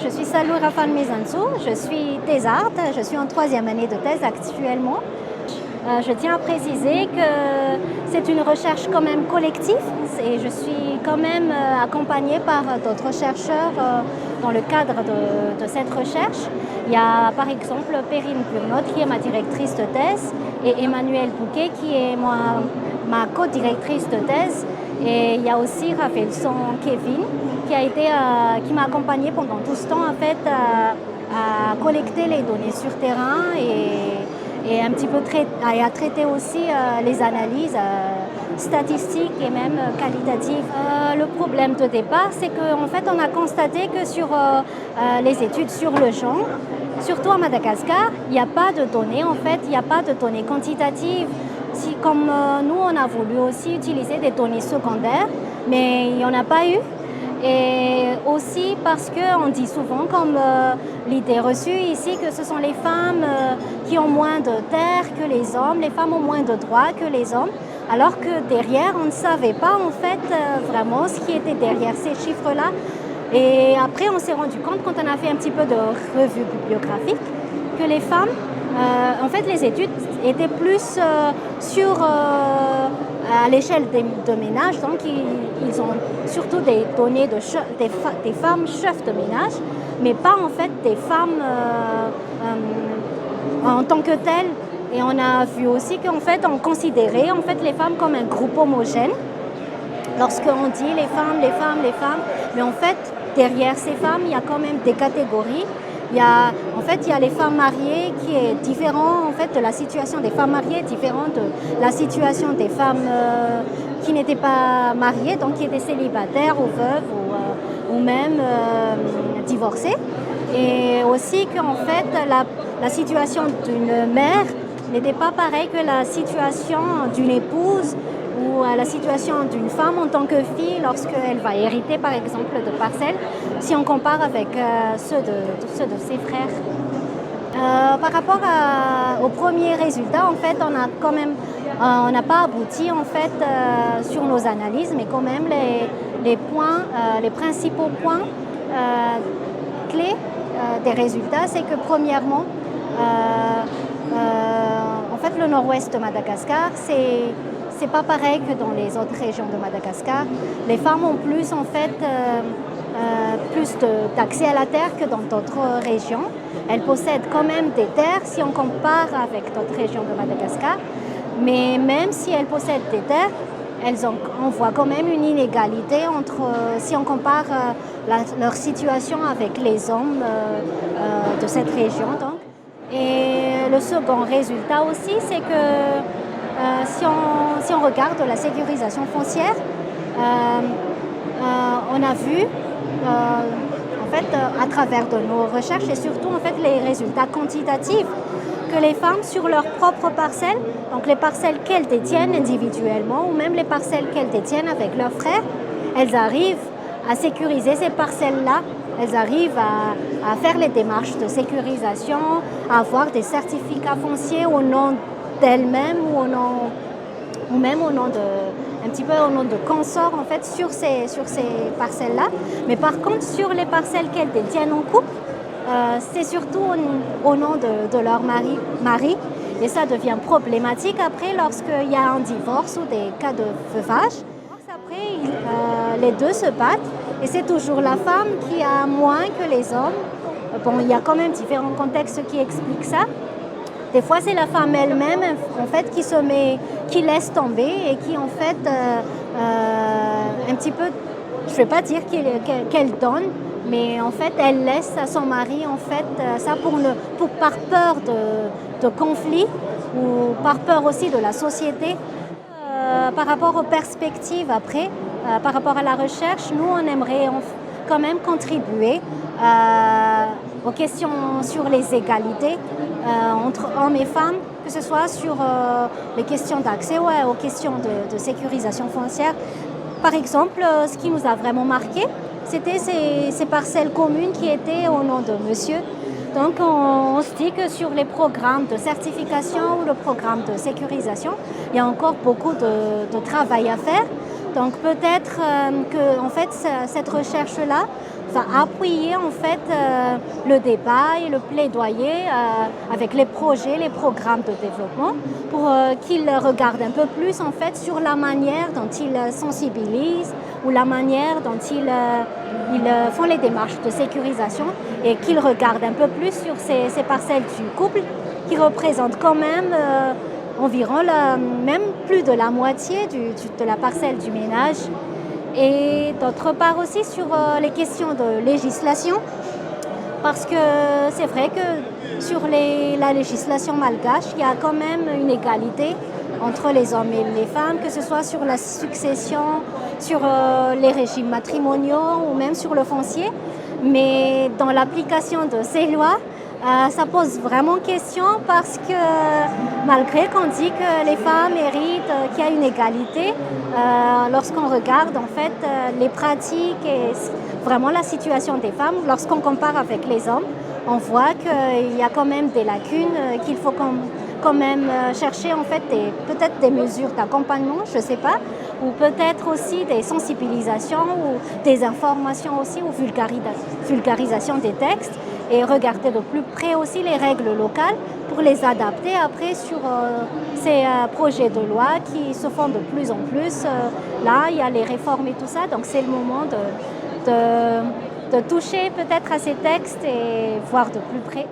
je suis Salou Rafal Mezanzou, je suis thésarde, je suis en 3e année de thèse actuellement. Je tiens à préciser que c'est une recherche quand même collective et je suis quand même accompagnée par d'autres chercheurs dans le cadre de cette recherche. Il y a par exemple Perrine Burnotte qui est ma directrice de thèse et Emmanuel Bouquet qui est ma co-directrice de thèse. Et il y a aussi Raphaël-Son Kevin qui m'a accompagnée pendant tout ce temps en fait, à collecter les données sur terrain et un petit peu à traiter aussi les analyses statistiques et même qualitatives. Le problème de départ, c'est qu'en fait, on a constaté que sur les études sur le genre, surtout à Madagascar, il n'y a pas de données, en fait, il n'y a pas de données quantitatives. Si, comme nous, on a voulu aussi utiliser des données secondaires, mais il n'y en a pas eu. Et aussi parce qu'on dit souvent, comme l'idée reçue ici, que ce sont les femmes qui ont moins de terres que les hommes, les femmes ont moins de droits que les hommes, alors que derrière, on ne savait pas en fait vraiment ce qui était derrière ces chiffres-là. Et après, on s'est rendu compte, quand on a fait un petit peu de revue bibliographique, que les femmes, en fait, les études étaient plus à l'échelle de ménages, donc ils ont surtout des données des femmes chefs de ménage, mais pas en fait des femmes en tant que telles. Et on a vu aussi qu'en fait on considérait en fait les femmes comme un groupe homogène. Lorsqu'on dit les femmes, mais en fait derrière ces femmes il y a quand même des catégories. Il y a les femmes mariées qui est différent en fait de la situation des femmes mariées, différente de la situation des femmes qui n'étaient pas mariées, donc qui étaient célibataires ou veuves ou même divorcées. Et aussi qu'en fait la situation d'une mère n'était pas pareille que la situation d'une épouse ou à la situation d'une femme en tant que fille lorsqu'elle va hériter par exemple de parcelles, si on compare avec ceux de ses frères. Par rapport aux premiers résultats, en fait, on n'a pas abouti en fait sur nos analyses, mais quand même les principaux points clés des résultats, c'est que premièrement, en fait, le nord-ouest de Madagascar, c'est pas pareil que dans les autres régions de Madagascar. Les femmes ont plus en fait plus d'accès à la terre que dans d'autres régions. Elles possèdent quand même des terres si on compare avec d'autres régions de Madagascar. Mais même si elles possèdent des terres, on voit quand même une inégalité si on compare leur situation avec les hommes de cette région. Donc. Et le second résultat aussi, c'est que si on regarde la sécurisation foncière, on a vu en fait à travers de nos recherches et surtout en fait les résultats quantitatifs que les femmes sur leurs propres parcelles, donc les parcelles qu'elles détiennent individuellement ou même les parcelles qu'elles détiennent avec leurs frères, elles arrivent à sécuriser ces parcelles-là. Elles arrivent à faire les démarches de sécurisation, à avoir des certificats fonciers au nom d'elles-mêmes ou même au nom de consorts en fait sur ces parcelles-là. Mais par contre, sur les parcelles qu'elles détiennent en couple, c'est surtout au nom de leur mari. Et ça devient problématique après lorsqu'il y a un divorce ou des cas de veuvage. Après, les deux se battent et c'est toujours la femme qui a moins que les hommes. Bon, il y a quand même différents contextes qui expliquent ça. Des fois, c'est la femme elle-même en fait qui laisse tomber et qui en fait un petit peu, je ne vais pas dire qu'elle donne, mais en fait elle laisse à son mari en fait ça par peur de conflit ou par peur aussi de la société. Par rapport aux perspectives après, par rapport à la recherche, nous on aimerait quand même contribuer aux questions sur les égalités entre hommes et femmes, que ce soit sur les questions d'accès aux questions de sécurisation foncière. Par exemple, ce qui nous a vraiment marqué, c'était ces parcelles communes qui étaient au nom de monsieur. Donc on se dit que sur les programmes de certification ou le programme de sécurisation, il y a encore beaucoup de travail à faire. Donc peut-être que en fait, cette recherche-là va appuyer en fait le débat et le plaidoyer avec les projets, les programmes de développement pour qu'ils regardent un peu plus en fait sur la manière dont ils sensibilisent ou la manière dont ils font les démarches de sécurisation et qu'ils regardent un peu plus sur ces parcelles du couple qui représentent quand même environ même plus de la moitié de la parcelle du ménage. Et d'autre part aussi sur les questions de législation, parce que c'est vrai que sur la législation malgache, il y a quand même une égalité entre les hommes et les femmes, que ce soit sur la succession, sur les régimes matrimoniaux ou même sur le foncier. Mais dans l'application de ces lois, ça pose vraiment question parce que malgré qu'on dit que les femmes héritent, qu'il y a une égalité, lorsqu'on regarde en fait les pratiques et vraiment la situation des femmes, lorsqu'on compare avec les hommes, on voit qu'il y a quand même des lacunes, qu'il faut quand même chercher en fait peut-être des mesures d'accompagnement, je ne sais pas, ou peut-être aussi des sensibilisations ou des informations aussi ou vulgarisation des textes et regarder de plus près aussi les règles locales pour les adapter après sur ces projets de loi qui se font de plus en plus. Là, il y a les réformes et tout ça, donc c'est le moment de toucher peut-être à ces textes et voir de plus près.